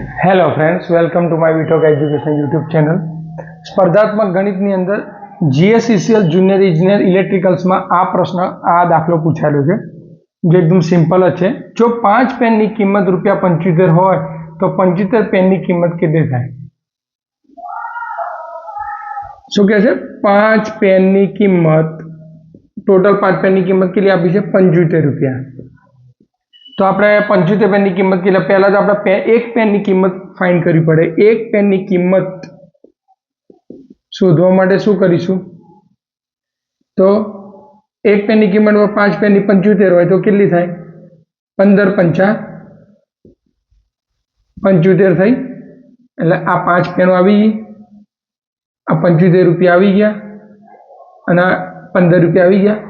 Hello friends, welcome to my વીટોક education YouTube channel. સ્પર્ધાત્મક ગણિતની અંદર જીએસઈસીએલ જુનિયર ઇજનેર ઇલેક્ટ્રિકલ્સમાં આ પ્રશ્ન, આ દાખલો પૂછાયેલો છે, જે એકદમ સિમ્પલ જ છે. જો 5 પેનની કિંમત ₹75 હોય તો 75 પેનની કિંમત કેટલી થાય? શું કહે છે? 5 પેનની કિંમત, ટોટલ 5 પેનની કિંમત કેટલી આપી છે? ₹75. તો આપણે 75 પેનની કિંમત કેટલી? પહેલા તો આપણે એક પેનની કિંમત ફાઇન્ડ કરવી પડે. એક પેનની કિંમત શોધવા માટે શું કરીશું? તો એક પેનની કિંમત 5 પેનની 75 હોય તો કેટલી થાય? 15 પંચા 75 થઈ. એટલે આ 5 પેનો આવી ગઈ, આ ₹75 આવી ગયા અને આ ₹15 આવી ગયા.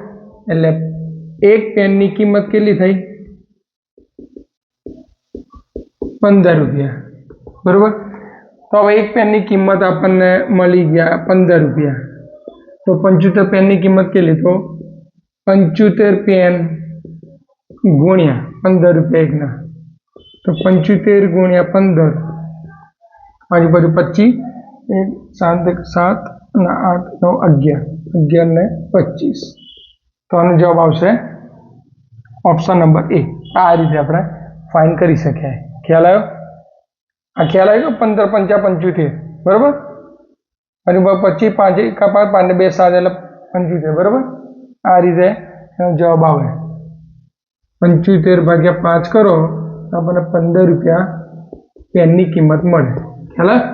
એટલે એક પેનની કિંમત કેટલી થઈ? ₹15. બરોબર. તો હવે એક પેનની કિંમત આપણને મળી ગયા ₹15. તો 75 પેનની કિંમત કેટલી? તો 75 પેન ગુણ્યા ₹15 એકના, તો 75 ગુણ્યા 15, આજુબાજુ 25, 7 અને 8 9 11 ને 25. તો આનો જવાબ આવશે ઓપ્શન નંબર એ. આ રીતે આપણે ફાઇન્ડ કરી શકીએ. ખ્યાલ આવ્યો? આ ખ્યાલ આવ્યો? 15 પંચા 75, બરોબર. અને 25 5 1 5 5 ને 2 7 એટલે 75, બરોબર. આ રીતે જવાબ આવે. 75 ભાગ્યા 5 કરો તો આપણને ₹15 પેનની કિંમત મળે. ખ્યાલ આવે?